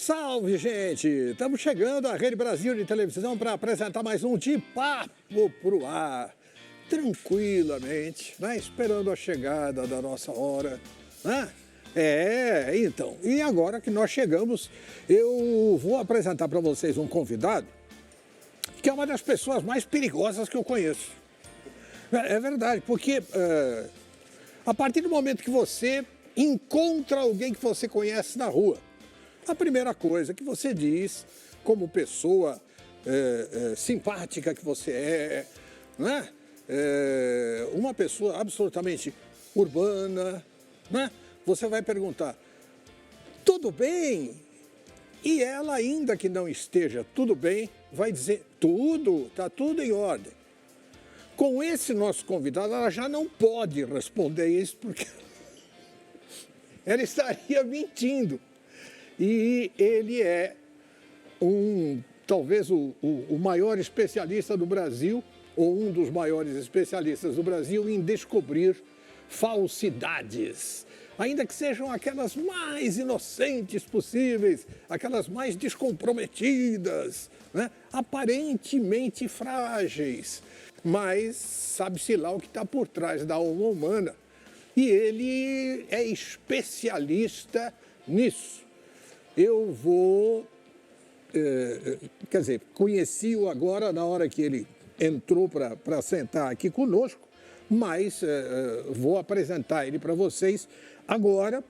Salve, gente! Estamos chegando à Rede Brasil de televisão para apresentar mais um De Papo Pro Ar. Tranquilamente, né? Esperando a chegada da nossa hora, né? Então, e agora que nós chegamos, eu vou apresentar para vocês um convidado que é uma das pessoas mais perigosas que eu conheço. É verdade, porque a partir do momento que você encontra alguém que você conhece na rua, a primeira coisa que você diz, como pessoa simpática que você né? Uma pessoa absolutamente urbana, né? Você vai perguntar, tudo bem? E ela, ainda que não esteja tudo bem, vai dizer, está tudo em ordem. Com esse nosso convidado, ela já não pode responder isso, porque ela estaria mentindo. E ele é talvez o maior especialista do Brasil, ou um dos maiores especialistas do Brasil em descobrir falsidades. Ainda que sejam aquelas mais inocentes possíveis, aquelas mais descomprometidas, né? Aparentemente frágeis, mas sabe-se lá o que está por trás da alma humana. E ele é especialista nisso. Eu vou, conheci-o agora na hora que ele entrou para sentar aqui conosco, mas vou apresentar ele para vocês agora.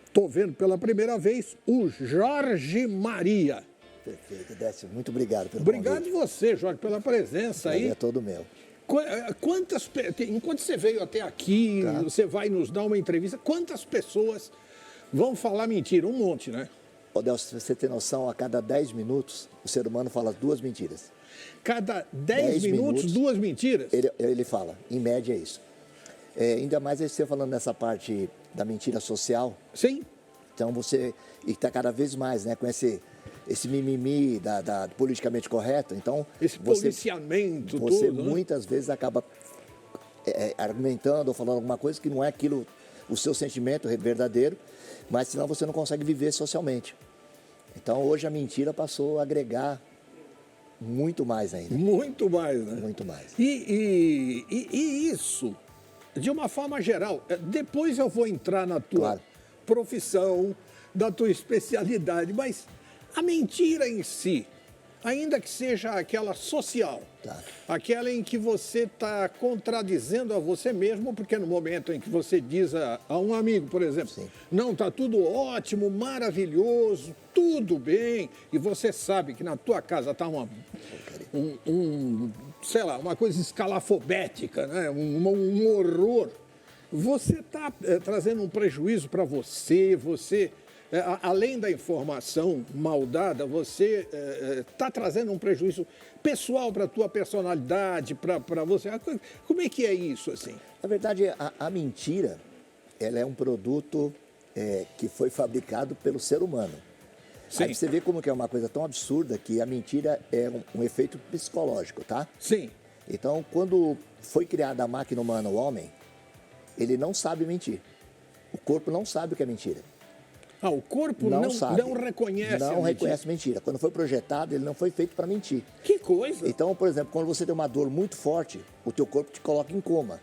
Estou vendo pela primeira vez o Jorge Maria. Perfeito, Décio. Muito obrigado pelo Obrigado convite. você, Jorge, pela presença aí. É todo meu. Enquanto você veio até aqui, Tá. você vai nos dar uma entrevista, quantas pessoas vão falar mentira? Um monte, né? Ô, Décio, se você tem noção, a cada 10 minutos, o ser humano fala 2 mentiras. Cada 10 minutos, 2 mentiras? Ele fala, em média é isso. Ainda mais você falando nessa parte da mentira social. Sim. Então você, e está cada vez mais, né, com esse mimimi da politicamente correto. Então, esse policiamento você todo, muitas vezes acaba argumentando ou falando alguma coisa que não é aquilo, o seu sentimento verdadeiro, mas senão você não consegue viver socialmente. Então, hoje a mentira passou a agregar muito mais ainda. Muito mais, né? Muito mais. E isso, de uma forma geral, depois eu vou entrar na tua profissão, da tua especialidade, mas a mentira em si, ainda que seja aquela social, aquela em que você está contradizendo a você mesmo, porque no momento em que você diz a um amigo, por exemplo, Sim. não, está tudo ótimo, maravilhoso, tudo bem, e você sabe que na tua casa está sei lá, uma coisa escalafobética, né? um horror, você está trazendo um prejuízo para você, além da informação mal dada, você está trazendo um prejuízo pessoal para a tua personalidade, para você. Como é que é isso, assim? Na verdade, a mentira, ela é um produto que foi fabricado pelo ser humano. Sim. Aí você vê como que é uma coisa tão absurda que a mentira é um efeito psicológico, tá? Sim. Então, quando foi criada a máquina humana, o homem, ele não sabe mentir. O corpo não sabe o que é mentira. O corpo não reconhece Não reconhece mentira. Quando foi projetado, ele não foi feito para mentir. Que coisa! Então, por exemplo, quando você tem uma dor muito forte, o teu corpo te coloca em coma,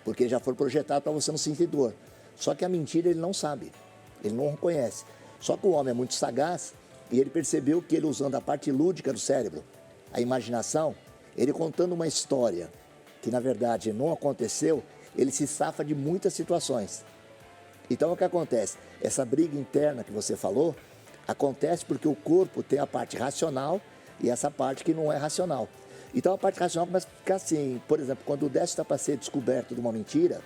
porque já foi projetado para você não sentir dor. Só que a mentira ele não sabe, ele não reconhece. Só que o homem é muito sagaz e ele percebeu que ele usando a parte lúdica do cérebro, a imaginação, ele contando uma história que na verdade não aconteceu, ele se safa de muitas situações. Então, o que acontece? Essa briga interna que você falou, acontece porque o corpo tem a parte racional e essa parte que não é racional. Então, a parte racional começa a ficar assim, por exemplo, quando o Décio está para ser descoberto de uma mentira,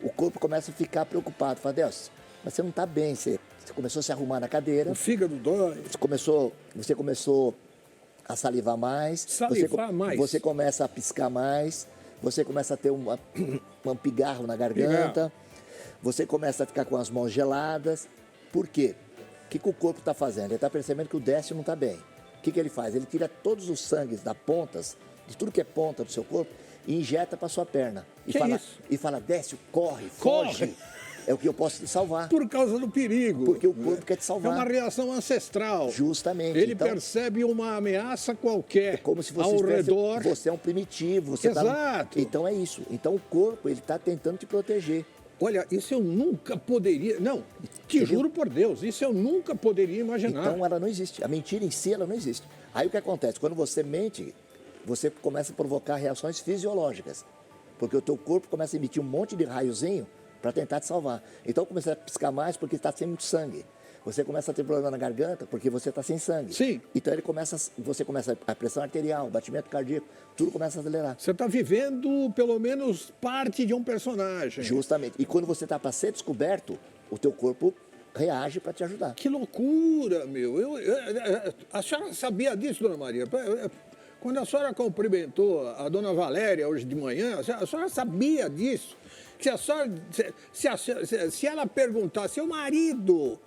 o corpo começa a ficar preocupado. Fala, Décio, mas você não está bem, você começou a se arrumar na cadeira. O fígado dói. Você começou a salivar mais. Você começa a piscar mais, você começa a ter um pigarro na garganta. Você começa a ficar com as mãos geladas. Por quê? O que o corpo está fazendo? Ele está percebendo que o Décio não está bem. O que ele faz? Ele tira todos os sangues das pontas, de tudo que é ponta do seu corpo, e injeta para sua perna. E fala, Décio, corre, foge. é o que eu posso te salvar. Por causa do perigo. Porque o corpo quer te É salvar. uma reação ancestral. Justamente. Ele então, percebe uma ameaça qualquer é como se você ao estivesse- redor. Você é um primitivo. Você Exato. Então é isso. Então o corpo, ele está tentando te proteger. Olha, isso eu nunca poderia... Não, te Entendeu? juro por Deus, isso eu nunca poderia imaginar. Então ela não existe. A mentira em si, ela não existe. Aí o que acontece? Quando você mente, você começa a provocar reações fisiológicas. Porque o teu corpo começa a emitir um monte de raiozinho para tentar te salvar. Então começa a piscar mais porque está sem muito sangue. Você começa a ter problema na garganta porque você está sem sangue. Sim. Então você começa a pressão arterial, batimento cardíaco, tudo começa a acelerar. Você está vivendo, pelo menos, parte de um personagem. Justamente. E quando você está para ser descoberto, o teu corpo reage para te ajudar. Que loucura, meu. A senhora sabia disso, dona Maria? Quando a senhora cumprimentou a dona Valéria hoje de manhã, a senhora sabia disso? Que a senhora, se ela perguntar, seu marido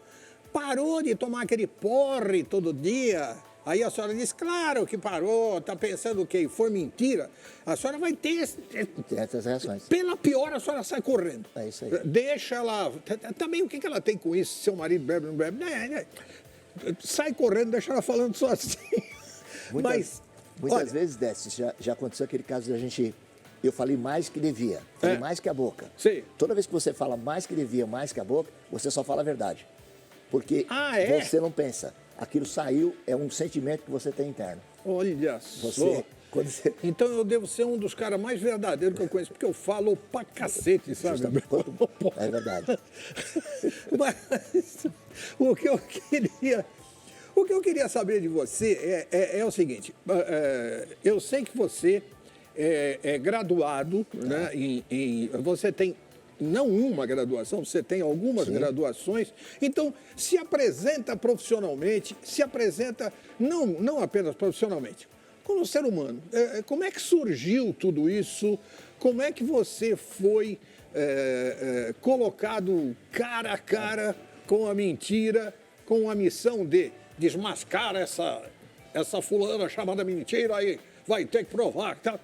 parou de tomar aquele porre todo dia? Aí a senhora diz, claro que parou, está pensando o quê? Foi mentira? A senhora vai ter... Tem essas reações. Pela pior, a senhora sai correndo. É isso aí. Deixa ela... Também o que ela tem com isso? Seu marido bebe ou não bebe? Sai correndo, deixa ela falando sozinha. Muitas vezes, Décio, já aconteceu aquele caso de a gente... Eu falei mais que devia, falei mais que a boca. Sim. Toda vez que você fala mais que devia, mais que a boca, você só fala a verdade. Porque é? você não pensa. Aquilo saiu, é um sentimento que você tem interno. Olha só. Então eu devo ser um dos caras mais verdadeiros que eu conheço, porque eu falo pra cacete, sabe? É verdade. Mas o que eu queria saber de você é o seguinte, eu sei que você é graduado, né, você tem não uma graduação, você tem algumas graduações, então se apresenta profissionalmente, se apresenta não apenas profissionalmente, como ser humano. Como é que surgiu tudo isso? Como é que você foi colocado cara a cara com a mentira, com a missão de desmascarar essa fulana chamada mentira aí, vai ter que provar, tá?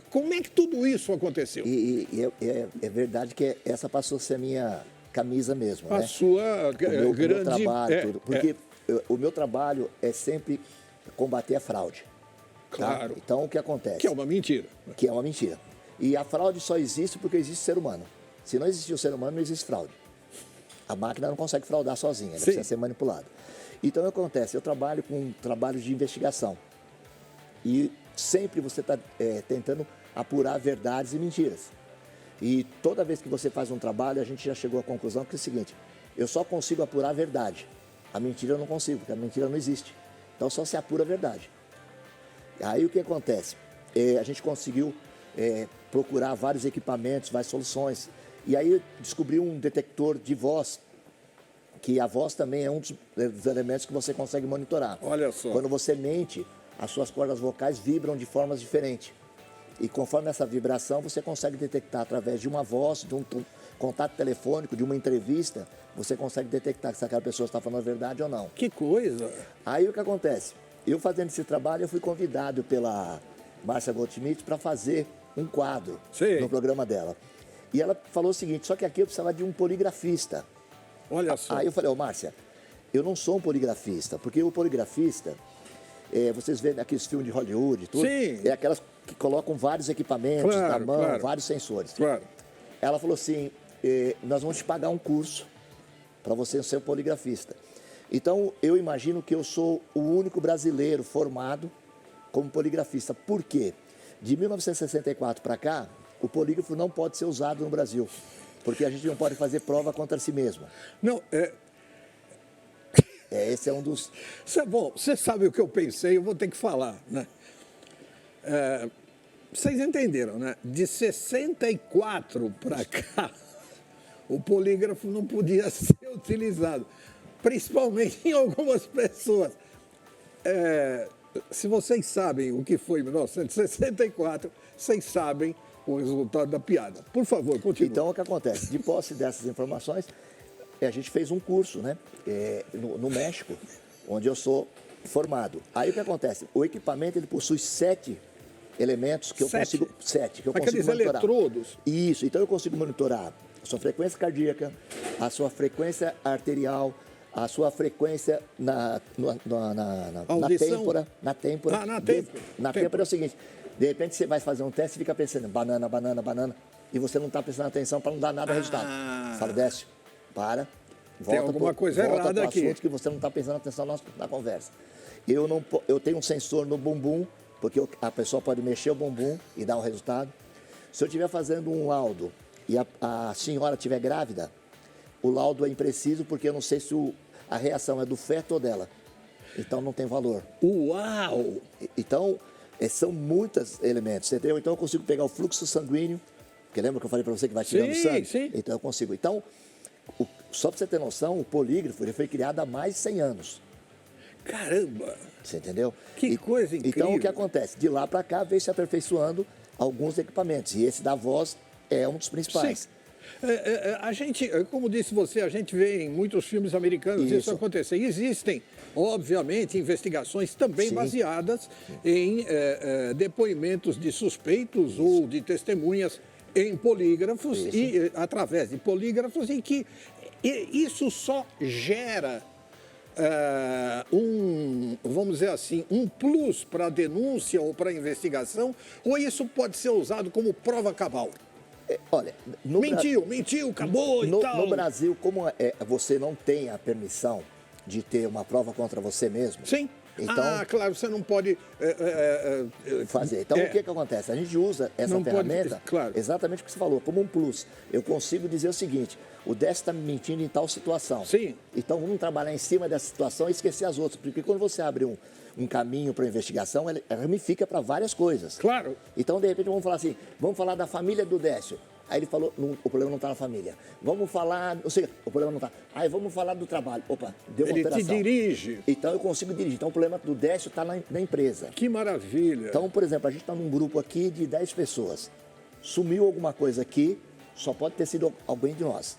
Como é que tudo isso aconteceu? É verdade que essa passou a ser a minha camisa mesmo, a né? sua o grande... meu trabalho, tudo. Porque o meu trabalho é sempre combater a fraude. Claro. Tá? Então, o que acontece? Que é uma mentira. Que é uma mentira. E a fraude só existe porque existe ser humano. Se não existir o ser humano, não existe fraude. A máquina não consegue fraudar sozinha, ela precisa ser manipulada. Então, o que acontece? Eu trabalho com trabalhos de investigação. E sempre você está tentando apurar verdades e mentiras. E toda vez que você faz um trabalho, a gente já chegou à conclusão que é o seguinte, eu só consigo apurar a verdade. A mentira eu não consigo, porque a mentira não existe. Então só se apura a verdade. Aí o que acontece? A gente conseguiu procurar vários equipamentos, várias soluções. E aí descobri um detector de voz, que a voz também é um dos elementos que você consegue monitorar. Olha só. Quando você mente, as suas cordas vocais vibram de formas diferentes. E conforme essa vibração, você consegue detectar através de uma voz, de um contato telefônico, de uma entrevista, você consegue detectar se aquela pessoa está falando a verdade ou não. Que coisa! Aí o que acontece? Eu fazendo esse trabalho, eu fui convidado pela Márcia Goldschmidt para fazer um quadro no programa dela. E ela falou o seguinte, só que aqui eu precisava de um poligrafista. Olha só. Aí eu falei, Márcia, eu não sou um poligrafista, porque o poligrafista... vocês veem aqueles filmes de Hollywood e tudo, é aquelas que colocam vários equipamentos na mão, vários sensores. Claro. Ela falou assim, nós vamos te pagar um curso para você ser um poligrafista. Então, eu imagino que eu sou o único brasileiro formado como poligrafista. Por quê? De 1964 para cá, o polígrafo não pode ser usado no Brasil, porque a gente não pode fazer prova contra si mesmo. Não, esse é um dos... Bom, você sabe o que eu pensei, eu vou ter que falar, né? Vocês entenderam, né? De 64 para cá, o polígrafo não podia ser utilizado, principalmente em algumas pessoas. Se vocês sabem o que foi em 1964, vocês sabem o resultado da piada. Por favor, continue. Então, o que acontece? De posse dessas informações, a gente fez um curso, né, no México, onde eu sou formado. Aí o que acontece? O equipamento ele possui 7 elementos que eu consigo. 7 que eu consigo monitorar. Eletrodos. Isso, então eu consigo monitorar sua frequência cardíaca, a sua frequência arterial, a sua frequência na têmpora. Na têmpora. Na têmpora. Na têmpora é o seguinte, de repente você vai fazer um teste e fica pensando banana, banana, banana, e você não está prestando atenção para não dar nada resultado. Fala, Décio, para, tem alguma coisa errada aqui. Assunto que você não está prestando atenção na conversa. Eu tenho um sensor no bumbum, porque a pessoa pode mexer o bumbum e dar o resultado. Se eu estiver fazendo um laudo e a senhora estiver grávida, o laudo é impreciso porque eu não sei se a reação é do feto ou dela. Então não tem valor. Uau! Então, são muitos elementos, entendeu? Então eu consigo pegar o fluxo sanguíneo, porque lembra que eu falei para você que vai tirando sangue? Sim. Então eu consigo. Então, só para você ter noção, o polígrafo ele foi criado há mais de 100 anos. Caramba! Você entendeu? Que coisa incrível! Então o que acontece? De lá para cá vem se aperfeiçoando alguns equipamentos. E esse da voz é um dos principais. Sim. A gente, como disse você, a gente vê em muitos filmes americanos isso acontecer. Existem, obviamente, investigações também baseadas em depoimentos de suspeitos ou de testemunhas em polígrafos e através de polígrafos em que isso só gera vamos dizer assim, um plus para a denúncia ou para a investigação, ou isso pode ser usado como prova cabal? Olha, mentiu, acabou e tal. No Brasil, como você não tem a permissão de ter uma prova contra você mesmo. Sim. Então, claro, você não pode fazer. Então, o que acontece? A gente usa essa ferramenta exatamente o que você falou, como um plus. Eu consigo dizer o seguinte, o Décio está me mentindo em tal situação. Sim. Então, vamos trabalhar em cima dessa situação e esquecer as outras. Porque quando você abre um caminho para a investigação, ela ramifica para várias coisas. Claro. Então, de repente, vamos falar assim, vamos falar da família do Décio. Aí ele falou, o problema não está na família. Vamos falar, ou seja, o problema não está. Aí vamos falar do trabalho. Opa, deu uma alteração. Ele te dirige. Então eu consigo dirigir. Então o problema do Décio está na empresa. Que maravilha. Então, por exemplo, a gente está num grupo aqui de 10 pessoas. Sumiu alguma coisa aqui, só pode ter sido alguém de nós.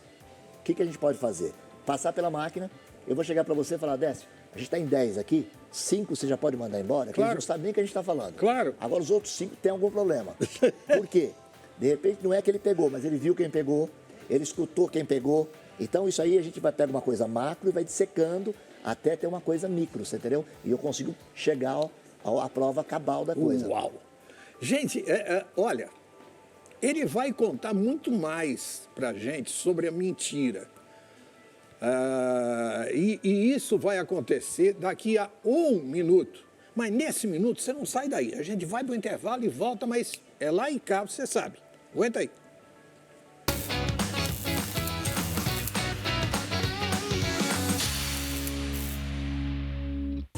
O que a gente pode fazer? Passar pela máquina, eu vou chegar para você e falar, Décio, a gente está em 10 aqui, 5 você já pode mandar embora, que a gente não sabe nem o que a gente está falando. Claro. Agora os outros 5 têm algum problema. Por quê? De repente não é que ele pegou, mas ele viu quem pegou, ele escutou quem pegou. Então isso aí a gente vai pegar uma coisa macro e vai dissecando até ter uma coisa micro, você entendeu? E eu consigo chegar à prova cabal da coisa. Uau! Gente, olha, ele vai contar muito mais pra gente sobre a mentira. E isso vai acontecer daqui a 1 minuto. Mas nesse minuto você não sai daí. A gente vai pro intervalo e volta, mas é lá em cá, você sabe. Aguenta aí.